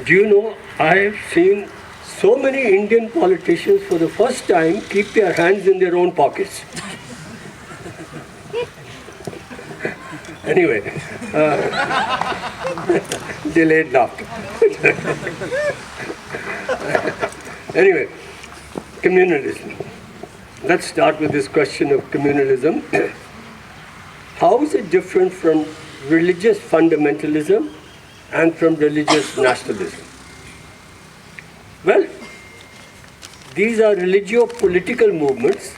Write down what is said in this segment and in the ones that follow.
Do you know, I have seen so many Indian politicians for the first time keep their hands in their own pockets. Anyway, delayed laughter. Anyway, communalism. Let's start with this question of communalism. How is it different from religious fundamentalism and from religious nationalism? Well, these are religio-political movements,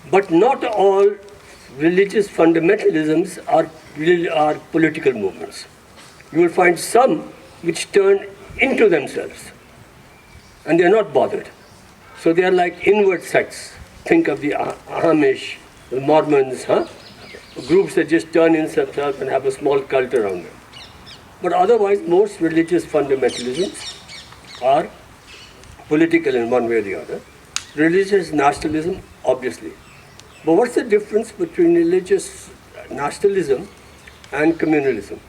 but not all religious fundamentalisms are political movements. You will find some which turn into themselves, and they are not bothered. So they are like inward sects. Think of the Amish, the Mormons, groups that just turn in themselves and have a small cult around them. But otherwise, most religious fundamentalisms are political in one way or the other. Religious nationalism, obviously. But what's the difference between religious nationalism and communalism?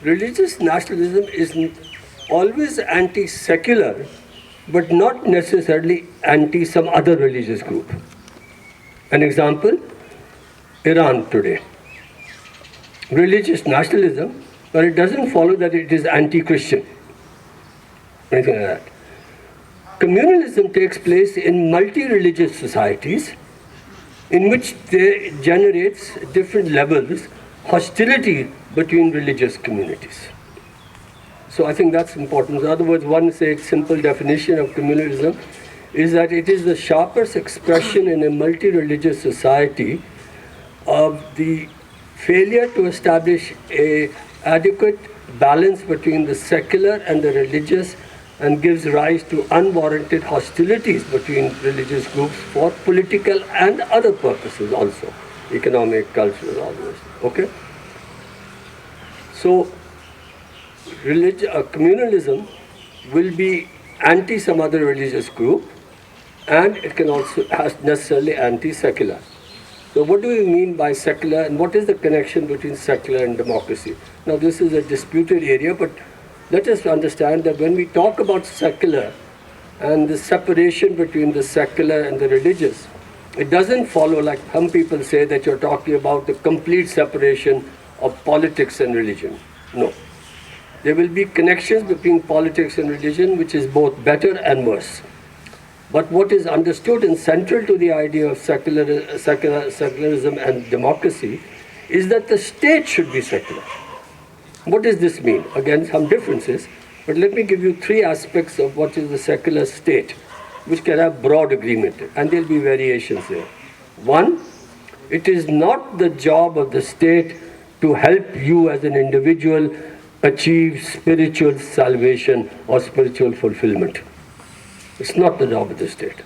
Religious nationalism is always anti-secular, but not necessarily anti some other religious group. An example, Iran today. Religious nationalism, but it doesn't follow that it is anti-Christian, anything like that. Communalism takes place in multi-religious societies in which there generates different levels hostility between religious communities. So I think that's important. In other words, one simple definition of communalism is that it is the sharpest expression in a multi-religious society of the failure to establish an adequate balance between the secular and the religious, and gives rise to unwarranted hostilities between religious groups for political and other purposes also, economic, cultural, all this. Okay? So, communalism will be anti some other religious group, and it can also has necessarily anti-secular. So what do we mean by secular, and what is the connection between secular and democracy? Now this is a disputed area, but let us understand that when we talk about secular and the separation between the secular and the religious, it doesn't follow, like some people say, that you're talking about the complete separation of politics and religion. No. There will be connections between politics and religion, which is both better and worse. But what is understood and central to the idea of secularism and democracy is that the state should be secular. What does this mean? Again, some differences, but let me give you three aspects of what is the secular state, which can have broad agreement, and there will be variations there. One, it is not the job of the state to help you as an individual achieve spiritual salvation or spiritual fulfillment. It's not the job of the state.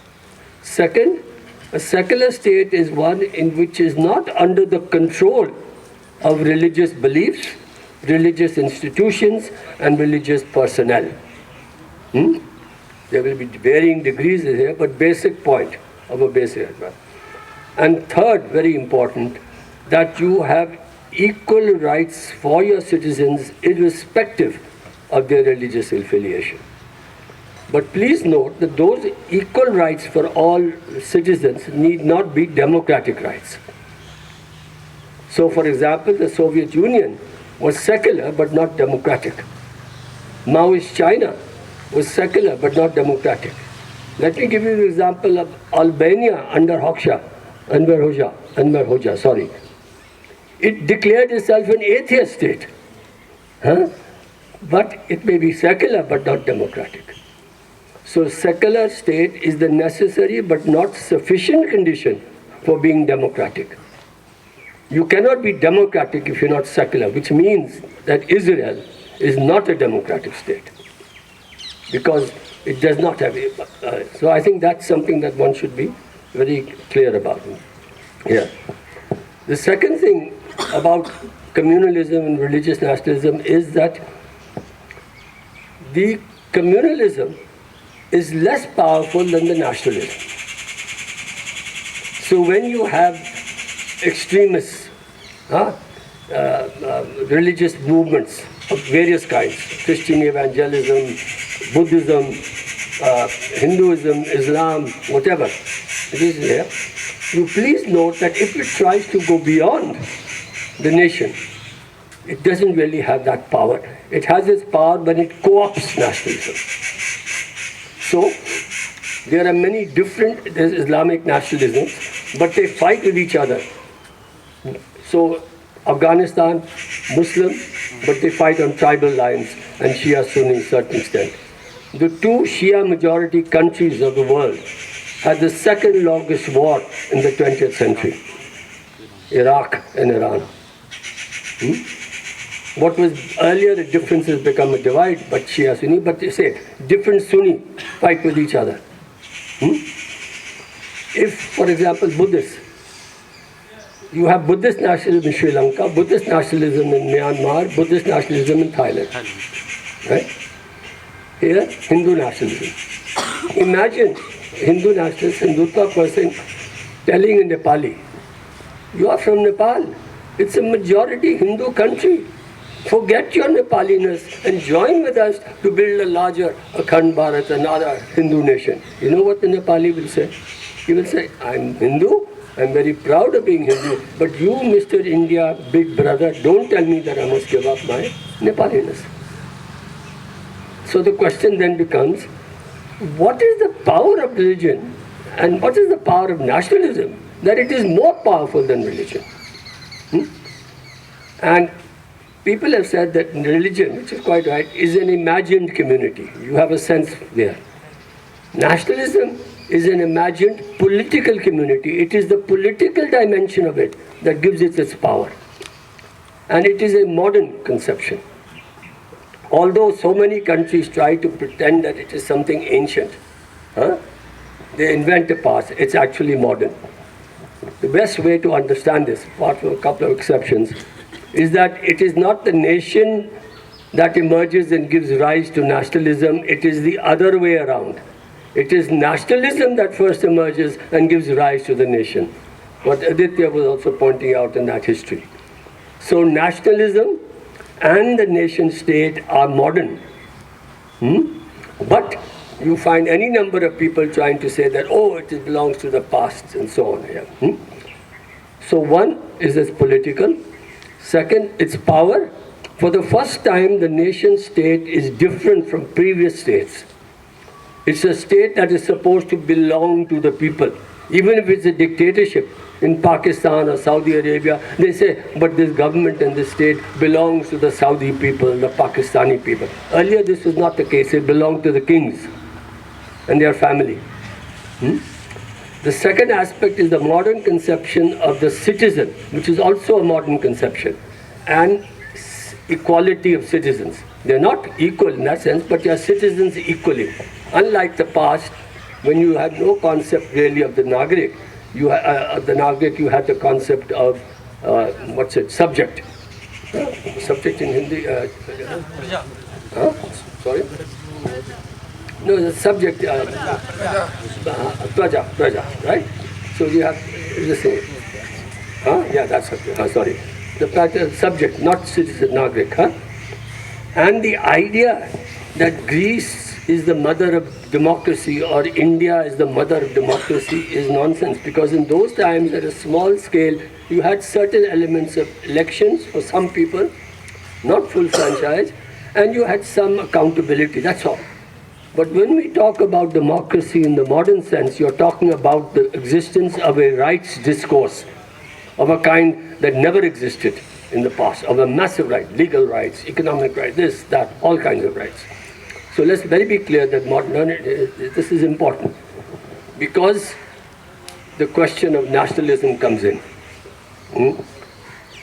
Second, a secular state is one in which is not under the control of religious beliefs, religious institutions, and religious personnel. There will be varying degrees here, but basic point of a basic advice. And third, very important, that you have equal rights for your citizens irrespective of their religious affiliation. But please note that those equal rights for all citizens need not be democratic rights. So, for example, the Soviet Union was secular but not democratic. Maoist China was secular but not democratic. Let me give you the example of Albania under Enver Hoxha. It declared itself an atheist state. But it may be secular but not democratic. So secular state is the necessary but not sufficient condition for being democratic. You cannot be democratic if you're not secular, which means that Israel is not a democratic state because it does not have a... so I think that's something that one should be very clear about. Yeah. The second thing about communalism and religious nationalism is that the communalism is less powerful than the nationalism. So when you have extremists, religious movements of various kinds, Christian evangelism, Buddhism, Hinduism, Islam, whatever it is there, you please note that if it tries to go beyond the nation, it doesn't really have that power. It has its power when it co-opts nationalism. So, there are many different Islamic nationalisms, but they fight with each other. So, Afghanistan, Muslim, but they fight on tribal lines, and Shia Sunni to a certain extent. The two Shia majority countries of the world had the second longest war in the 20th century, Iraq and Iran. What was earlier a difference has become a divide, but Shia Sunni, but they say different Sunni fight with each other. If, for example, Buddhists, you have Buddhist nationalism in Sri Lanka, Buddhist nationalism in Myanmar, Buddhist nationalism in Thailand. Right? Here, Hindu nationalism. Imagine Hindu nationalist, Hindutva person telling in Nepali, you are from Nepal. It's a majority Hindu country. Forget your Nepaliness and join with us to build a larger Akhand Bharat, another Hindu nation. You know what the Nepali will say? He will say, I'm Hindu, I'm very proud of being Hindu, but you, Mr. India, big brother, don't tell me that I must give up my Nepaliness. So the question then becomes, what is the power of religion and what is the power of nationalism that it is more powerful than religion? And people have said that religion, which is quite right, is an imagined community. You have a sense there. Nationalism is an imagined political community. It is the political dimension of it that gives it its power. And it is a modern conception. Although so many countries try to pretend that it is something ancient, they invent a past, it's actually modern. The best way to understand this, apart from a couple of exceptions, is that it is not the nation that emerges and gives rise to nationalism, it is the other way around. It is nationalism that first emerges and gives rise to the nation. What Aditya was also pointing out in that history. So nationalism and the nation state are modern. But you find any number of people trying to say that, oh, it belongs to the past and so on. Yeah. So one is its political. Second, its power. For the first time, the nation state is different from previous states. It's a state that is supposed to belong to the people. Even if it's a dictatorship in Pakistan or Saudi Arabia, they say, but this government and this state belongs to the Saudi people, the Pakistani people. Earlier, this was not the case. It belonged to the kings and their family. The second aspect is the modern conception of the citizen, which is also a modern conception, and equality of citizens. They're not equal in that sense, but they are citizens equally. Unlike the past, when you had no concept really of the Nagrik, you had the concept of, subject. Subject in Hindi. Sorry? No, the subject, praja, right? So you have the same. Yeah, that's subject. Sorry. The subject, not citizen, Nagrik. And the idea that Greece is the mother of democracy or India is the mother of democracy is nonsense, because in those times at a small scale you had certain elements of elections for some people, not full franchise, and you had some accountability, that's all. But when we talk about democracy in the modern sense, you're talking about the existence of a rights discourse of a kind that never existed in the past, of a massive right, legal rights, economic rights, this, that, all kinds of rights. So let's very be clear that this is important, because the question of nationalism comes in.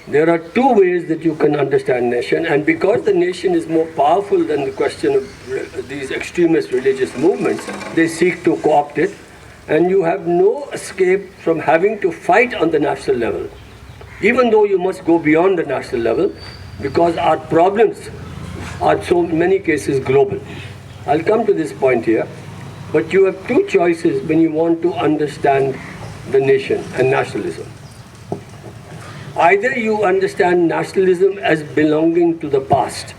There are two ways that you can understand nation, and because the nation is more powerful than the question of these extremist religious movements, they seek to co-opt it, and you have no escape from having to fight on the national level, even though you must go beyond the national level, because our problems are so in many cases global. I'll come to this point here, but you have two choices when you want to understand the nation and nationalism. Either you understand nationalism as belonging to the past,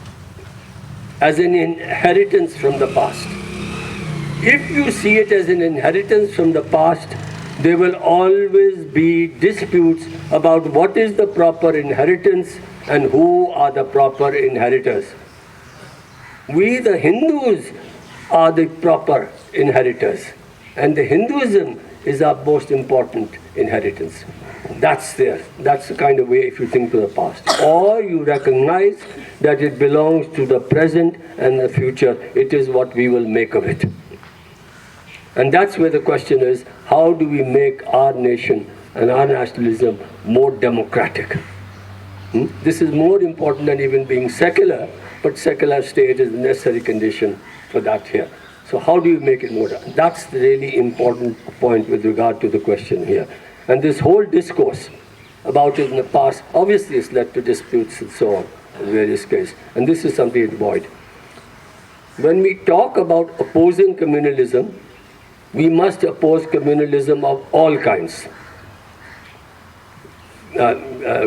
as an inheritance from the past. If you see it as an inheritance from the past, there will always be disputes about what is the proper inheritance and who are the proper inheritors. We, the Hindus, are the proper inheritors, and the Hinduism is our most important inheritance. That's there. That's the kind of way if you think to the past. Or you recognize that it belongs to the present and the future. It is what we will make of it. And that's where the question is, how do we make our nation and our nationalism more democratic? This is more important than even being secular, but secular state is a necessary condition for that here. So how do you make it more? That's the really important point with regard to the question here. And this whole discourse about it in the past obviously has led to disputes and so on in various cases. And this is something to avoid. When we talk about opposing communalism, we must oppose communalism of all kinds.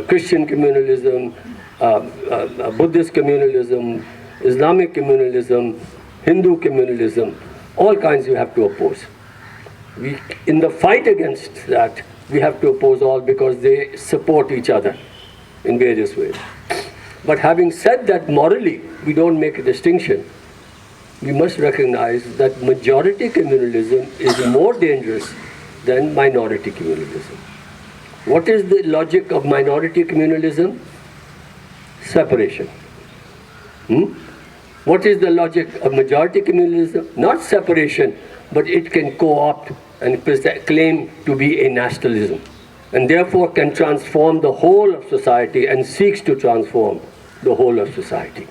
Christian communalism, Buddhist communalism, Islamic communalism, Hindu communalism, all kinds you have to oppose. In the fight against that, we have to oppose all because they support each other in various ways. But having said that, morally, we don't make a distinction. We must recognize that majority communalism is more dangerous than minority communalism. What is the logic of minority communalism? Separation. What is the logic of majority communalism? Not separation, but it can co-opt and claim to be a nationalism, and therefore can transform the whole of society and seeks to transform the whole of society.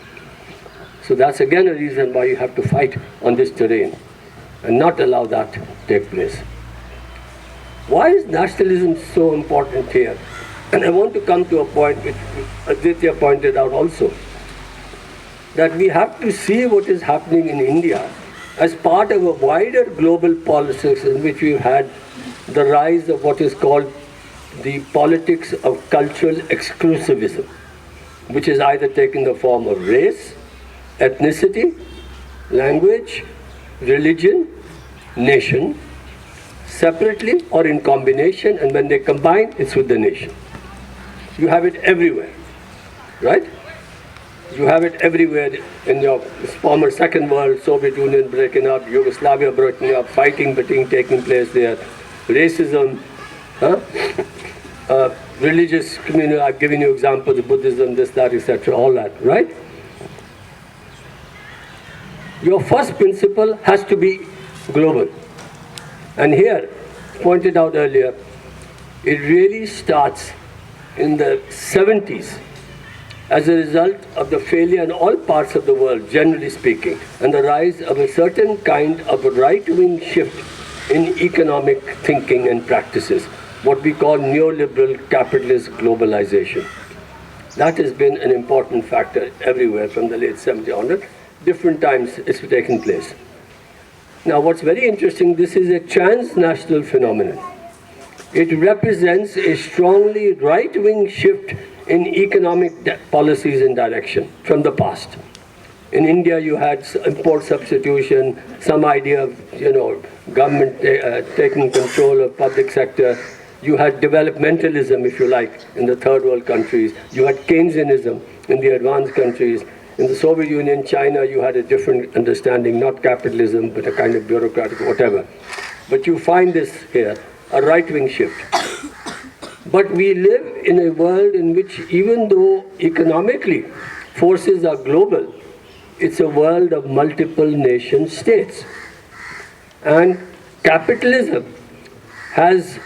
So that's again a reason why you have to fight on this terrain and not allow that to take place. Why is nationalism so important here? And I want to come to a point which Aditya pointed out also, that we have to see what is happening in India as part of a wider global politics in which we've had the rise of what is called the politics of cultural exclusivism, which is either taking the form of race, ethnicity, language, religion, nation, separately or in combination, and when they combine, it's with the nation. You have it everywhere, right? You have it everywhere in your former Second World, Soviet Union breaking up, Yugoslavia breaking up, fighting taking place there, racism, religious community. I've given you examples of Buddhism, this, that, etc., all that, right? Your first principle has to be global. And here, pointed out earlier, it really starts in the 70s as a result of the failure in all parts of the world, generally speaking, and the rise of a certain kind of a right-wing shift in economic thinking and practices, what we call neoliberal capitalist globalization. That has been an important factor everywhere from the late 70s onward. Different times it's taken place. Now what's very interesting, this is a transnational phenomenon. It represents a strongly right-wing shift in economic policies and direction from the past. In India you had import substitution, some idea of government taking control of public sector. You had developmentalism, if you like, in the third world countries. You had Keynesianism in the advanced countries. In the Soviet Union, China, you had a different understanding, not capitalism, but a kind of bureaucratic whatever. But you find this here, a right-wing shift. But we live in a world in which, even though economically forces are global, it's a world of multiple nation states. And capitalism has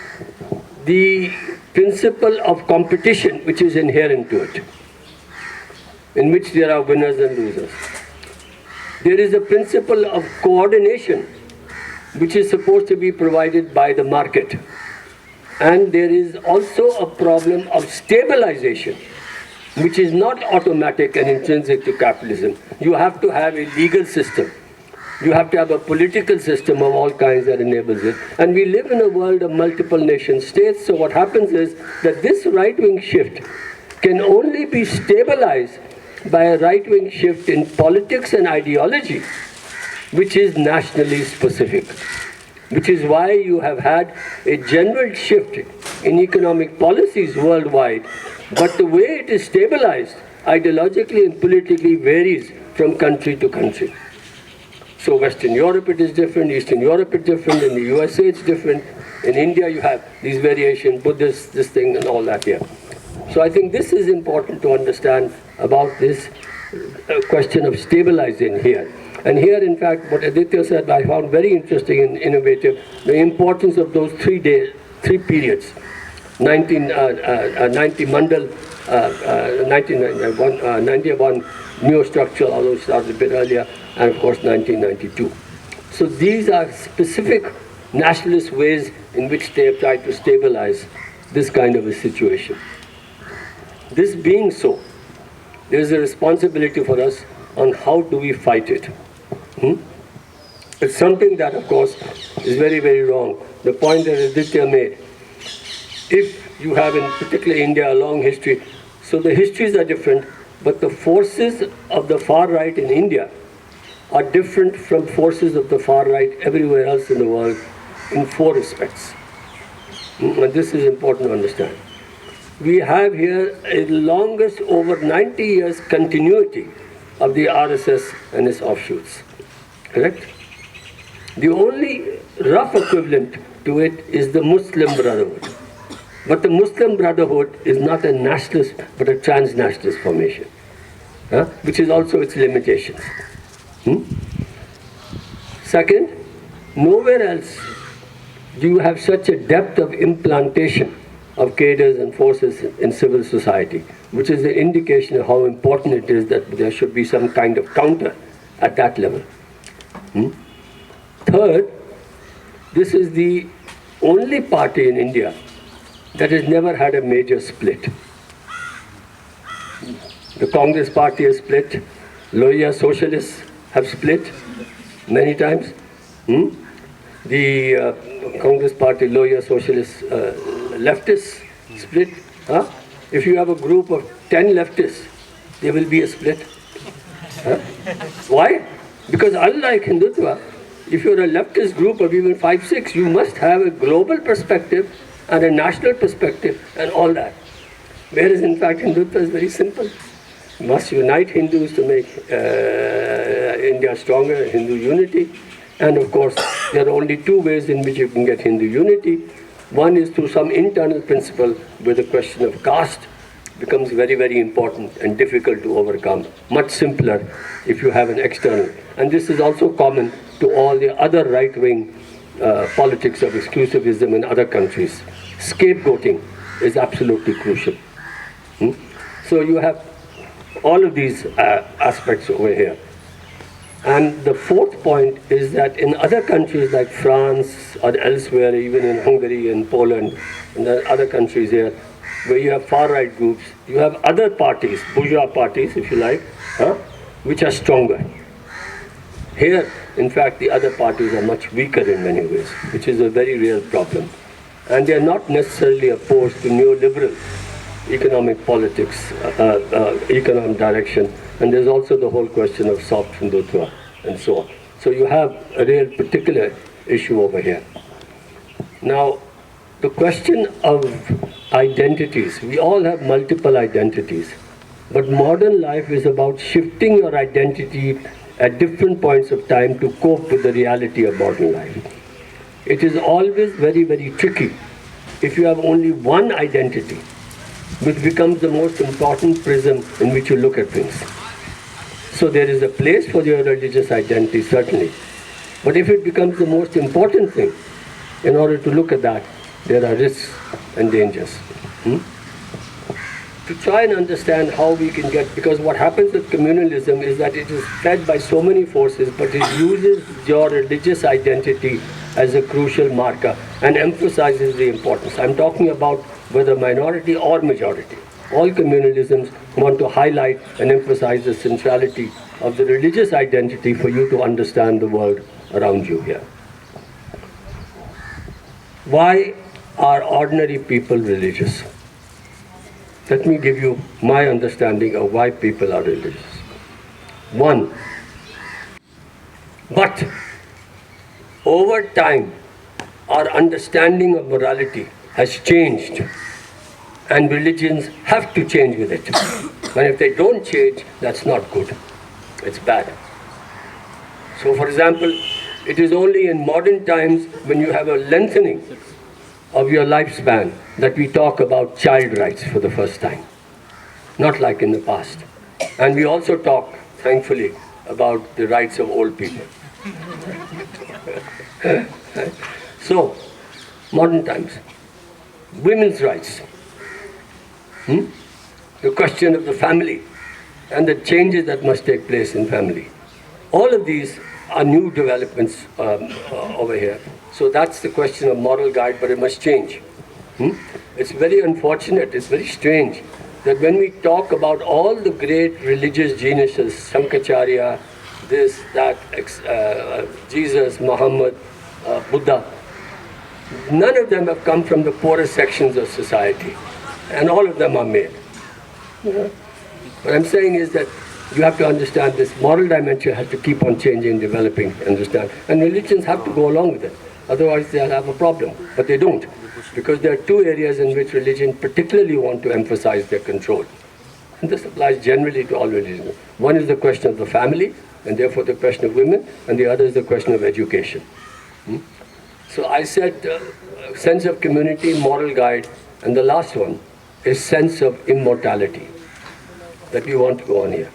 the principle of competition which is inherent to it, in which there are winners and losers. There is a principle of coordination which is supposed to be provided by the market. And there is also a problem of stabilization, which is not automatic and intrinsic to capitalism. You have to have a legal system. You have to have a political system of all kinds that enables it. And we live in a world of multiple nation states, so what happens is that this right-wing shift can only be stabilized by a right-wing shift in politics and ideology, which is nationally specific. Which is why you have had a general shift in economic policies worldwide, but the way it is stabilized ideologically and politically varies from country to country. So Western Europe it is different, Eastern Europe is different, in the USA it's different, in India you have these variations, Buddhist, this thing and all that here. So I think this is important to understand about this question of stabilizing here. And here, in fact, what Aditya said, I found very interesting and innovative, the importance of those 3 periods. 1990 Mandal, 1991 neo-structural, although it started a bit earlier, and of course 1992. So these are specific nationalist ways in which they have tried to stabilize this kind of a situation. This being so, there is a responsibility for us on how do we fight it. It's something that, of course, is very, very wrong. The point that Aditya made, if you have in particularly India a long history, so the histories are different, but the forces of the far right in India are different from forces of the far right everywhere else in the world in 4 respects. And this is important to understand. We have here a longest over 90 years continuity of the RSS and its offshoots. Correct? The only rough equivalent to it is the Muslim Brotherhood. But the Muslim Brotherhood is not a nationalist, but a transnationalist formation, which is also its limitations. Second, nowhere else do you have such a depth of implantation of cadres and forces in civil society, which is an indication of how important it is that there should be some kind of counter at that level. Third, this is the only party in India that has never had a major split. The Congress party has split, Loya socialists have split many times. The Congress party, Loya socialists, leftists split. If you have a group of 10 leftists, there will be a split. Why? Because unlike Hindutva, if you're a leftist group of even 5-6, you must have a global perspective and a national perspective and all that. Whereas in fact Hindutva is very simple. You must unite Hindus to make India stronger, Hindu unity. And of course, there are only 2 ways in which you can get Hindu unity. One is through some internal principle where the question of caste becomes very, very important and difficult to overcome. Much simpler if you have an external. And this is also common to all the other right-wing politics of exclusivism in other countries. Scapegoating is absolutely crucial. So you have all of these aspects over here. And the 4th point is that in other countries like France or elsewhere, even in Hungary and Poland and the other countries here, where you have far-right groups, you have other parties, bourgeois parties if you like, which are stronger. Here, in fact, the other parties are much weaker in many ways, which is a very real problem. And they are not necessarily opposed to neoliberal economic politics, economic direction. And there's also the whole question of soft Hindutva and so on. So you have a real particular issue over here. Now, the question of identities, we all have multiple identities. But modern life is about shifting your identity at different points of time to cope with the reality of modern life. It is always very, very tricky if you have only one identity, which becomes the most important prism in which you look at things. So there is a place for your religious identity, certainly. But if it becomes the most important thing, in order to look at that, there are risks and dangers. To try and understand how we can get, because what happens with communalism is that it is fed by so many forces, but it uses your religious identity as a crucial marker and emphasizes the importance. I'm talking about whether minority or majority. All communalisms want to highlight and emphasize the centrality of the religious identity for you to understand the world around you here. Why are ordinary people religious? Let me give you my understanding of why people are religious. One, but over time, our understanding of morality has changed, and religions have to change with it. And if they don't change, that's not good. It's bad. So, for example, it is only in modern times when you have a lengthening of your lifespan that we talk about child rights for the first time. Not like in the past. And we also talk, thankfully, about the rights of old people. So, modern times. Women's rights. The question of the family and the changes that must take place in family. All of these are new developments over here. So that's the question of moral guide, but it must change. It's very unfortunate, it's very strange that when we talk about all the great religious geniuses, Sankaracharya, this, that, Jesus, Muhammad, Buddha, none of them have come from the poorest sections of society, and all of them are male. What I'm saying is that you have to understand this moral dimension has to keep on changing, developing, understand. And religions have to go along with it. Otherwise they'll have a problem. But they don't. Because there are two areas in which religion particularly want to emphasize their control. And this applies generally to all religions. One is the question of the family, and therefore the question of women, and the other is the question of education. So I said sense of community, moral guide, and the last one is sense of immortality that we want to go on here.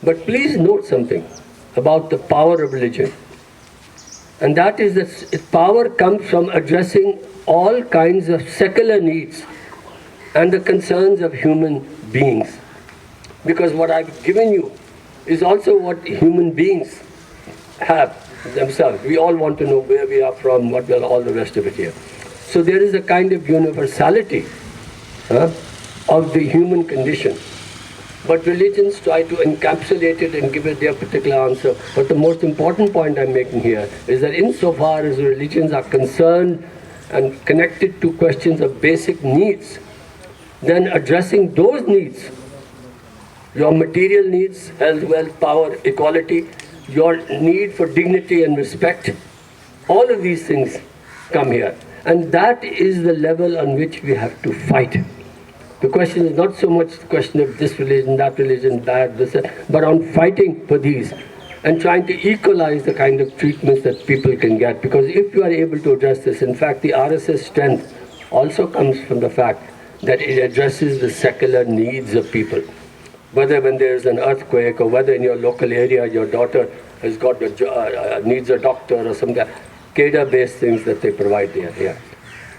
But please note something about the power of religion. And that is that its power comes from addressing all kinds of secular needs and the concerns of human beings. Because what I've given you is also what human beings have themselves. We all want to know where we are from, what we are, all the rest of it here. So there is a kind of universality of the human condition. But religions try to encapsulate it and give it their particular answer. But the most important point I'm making here is that insofar as religions are concerned and connected to questions of basic needs, then addressing those needs, your material needs, health, wealth, power, equality, your need for dignity and respect, all of these things come here. And that is the level on which we have to fight. The question is not so much the question of this religion, that religion, bad, this, but on fighting for these and trying to equalize the kind of treatments that people can get. Because if you are able to address this, in fact, the RSS strength also comes from the fact that it addresses the secular needs of people. Whether when there is an earthquake or whether in your local area your daughter has got needs a doctor or something, cadre-based things that they provide there. Yeah.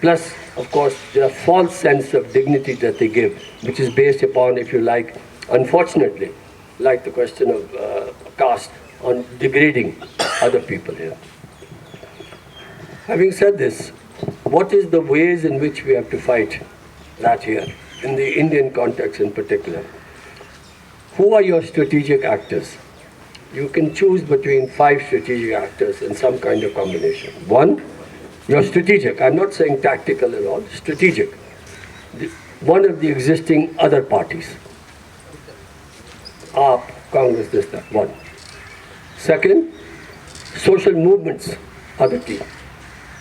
Plus, of course, the false sense of dignity that they give, which is based upon, if you like, unfortunately, like the question of caste, on degrading other people here. Having said this, what is the ways in which we have to fight that here, in the Indian context in particular? Who are your strategic actors? You can choose between 5 strategic actors in some kind of combination. One, you're strategic. I'm not saying tactical at all. Strategic. One of the existing other parties. AAP, Congress, this, that. One. Second, social movements are the key.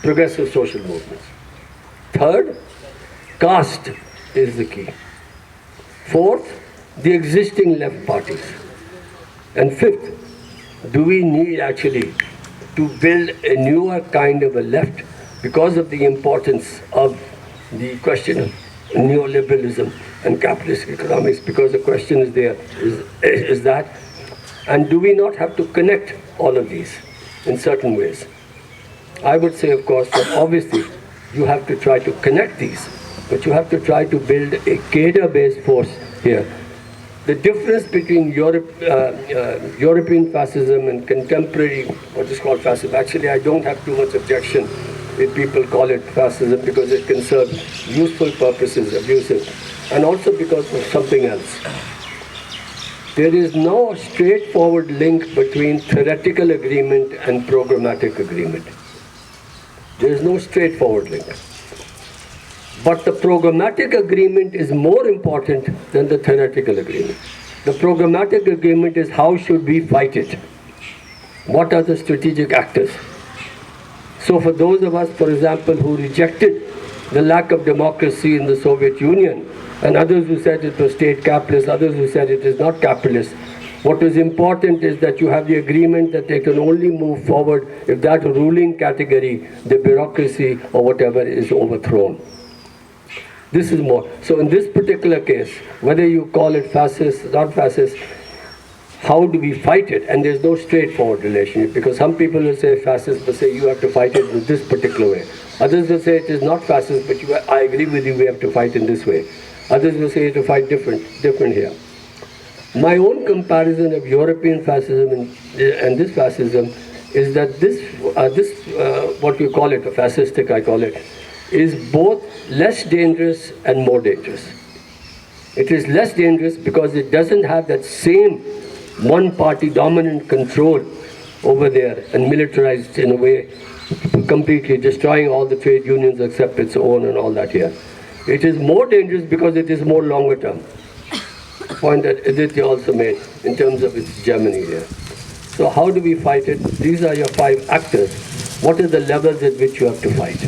Progressive social movements. Third, caste is the key. Fourth, the existing left parties. And fifth, do we need actually to build a newer kind of a left because of the importance of the question of neoliberalism and capitalist economics, because the question is there, is that, and do we not have to connect all of these in certain ways? I would say, of course, that obviously you have to try to connect these, but you have to try to build a cadre-based force here. The difference between European fascism and contemporary, what is called fascism, actually I don't have too much objection if people call it fascism because it can serve useful purposes, abusive, and also because of something else. There is no straightforward link between theoretical agreement and programmatic agreement. There is no straightforward link. But the programmatic agreement is more important than the theoretical agreement. The programmatic agreement is how should we fight it? What are the strategic actors? So for those of us, for example, who rejected the lack of democracy in the Soviet Union, and others who said it was state capitalist, others who said it is not capitalist, what is important is that you have the agreement that they can only move forward if that ruling category, the bureaucracy or whatever, is overthrown. This is more. So in this particular case, whether you call it fascist, not fascist, how do we fight it? And there's no straightforward relationship, because some people will say fascist, but say you have to fight it in this particular way. Others will say it is not fascist, but I agree with you, we have to fight in this way. Others will say you have to fight different here. My own comparison of European fascism and this fascism is that this what you call it, a fascistic I call it, is both less dangerous and more dangerous. It is less dangerous because it doesn't have that same one-party dominant control over there and militarized in a way, completely destroying all the trade unions except its own and all that here. It is more dangerous because it is more longer term. Point that Aditya also made in terms of its Germany there. So how do we fight it? These are your 5 actors. What are the levels at which you have to fight?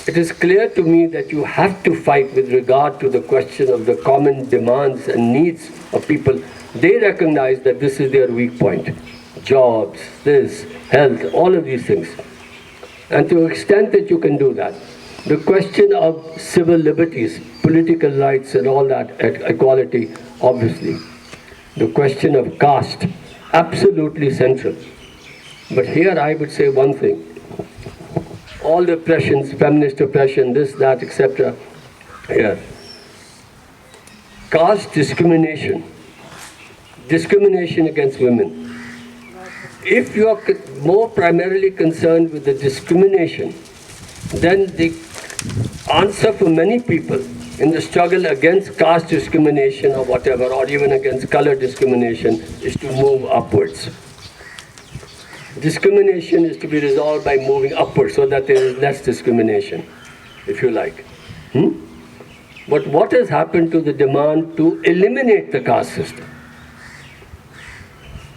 It is clear to me that you have to fight with regard to the question of the common demands and needs of people. They recognize that this is their weak point. Jobs, this, health, all of these things. And to the extent that you can do that, the question of civil liberties, political rights and all that, equality, obviously. The question of caste, absolutely central. But here I would say one thing. All the oppressions, feminist oppression, this, that, etc. Here. Caste discrimination, discrimination against women. If you are more primarily concerned with the discrimination, then the answer for many people in the struggle against caste discrimination or whatever, or even against color discrimination, is to move upwards. Discrimination is to be resolved by moving upwards so that there is less discrimination, if you like. But what has happened to the demand to eliminate the caste system?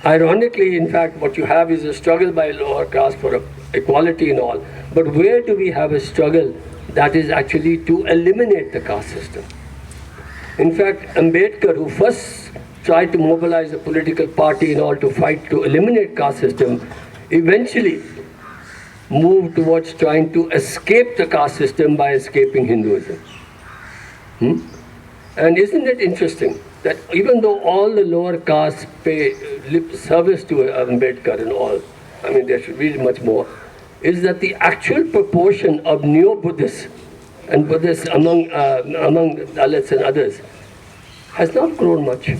Ironically, in fact, what you have is a struggle by lower caste for equality and all. But where do we have a struggle that is actually to eliminate the caste system? In fact, Ambedkar, who first tried to mobilize a political party in order to fight to eliminate caste system, eventually moved towards trying to escape the caste system by escaping Hinduism. And isn't it interesting that even though all the lower castes pay lip service to Ambedkar and all, I mean there should be much more, is that the actual proportion of neo-Buddhists and Buddhists among Dalits and others has not grown much.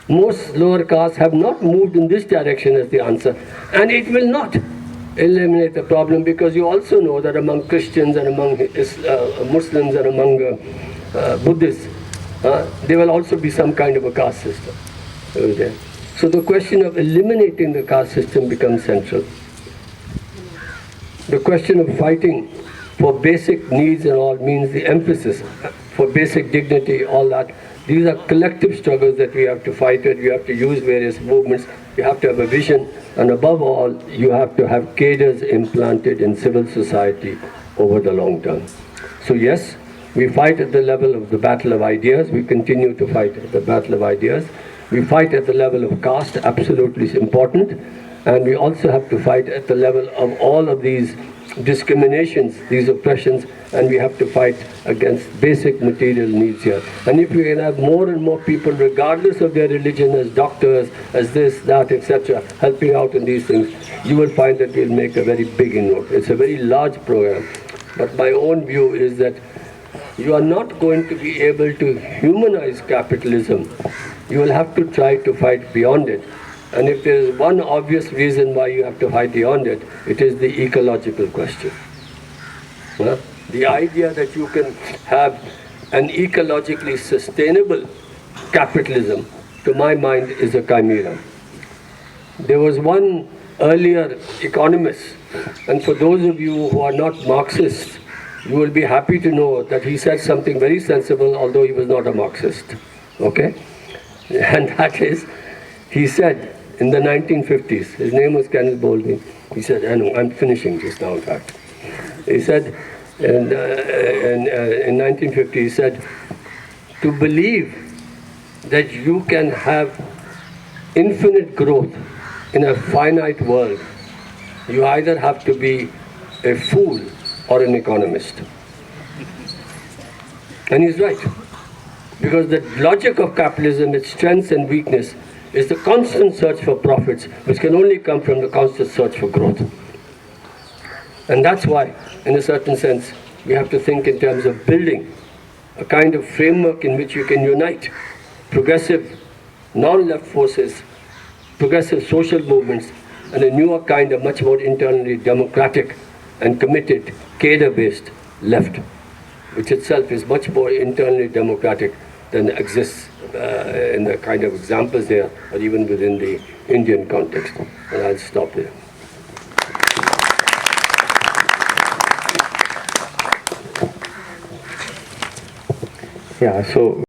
Most lower castes have not moved in this direction as the answer, and it will not eliminate the problem, because you also know that among Christians and among Muslims and among Buddhists, there will also be some kind of a caste system over there. So the question of eliminating the caste system becomes central. The question of fighting for basic needs and all means the emphasis for basic dignity, all that. These are collective struggles that we have to fight with. You have to use various movements. You have to have a vision. And above all, you have to have cadres implanted in civil society over the long term. So yes, we fight at the level of the battle of ideas. We continue to fight at the battle of ideas. We fight at the level of caste, absolutely important. And we also have to fight at the level of all of these discriminations, these oppressions, and we have to fight against basic material needs here. And if we can have more and more people, regardless of their religion, as doctors, as this, that, etc., helping out in these things, you will find that we'll make a very big inroad. It's a very large program. But my own view is that you are not going to be able to humanize capitalism. You will have to try to fight beyond it. And if there is one obvious reason why you have to fight beyond it, it is the ecological question. The idea that you can have an ecologically sustainable capitalism, to my mind, is a chimera. There was one earlier economist, and for those of you who are not Marxists, you will be happy to know that he said something very sensible, although he was not a Marxist. Okay? And that is, he said in the 1950s, his name was Kenneth Boulding, he said, I know, I'm finishing just now in fact. He said, in 1950, he said, to believe that you can have infinite growth in a finite world, you either have to be a fool or an economist. And he's right. Because the logic of capitalism, its strengths and weakness, is the constant search for profits, which can only come from the constant search for growth. And that's why, in a certain sense, we have to think in terms of building a kind of framework in which you can unite progressive, non-left forces, progressive social movements, and a newer kind of much more internally democratic and committed, cadre-based left, which itself is much more internally democratic than exists in the kind of examples there, or even within the Indian context. And I'll stop there. Yeah, so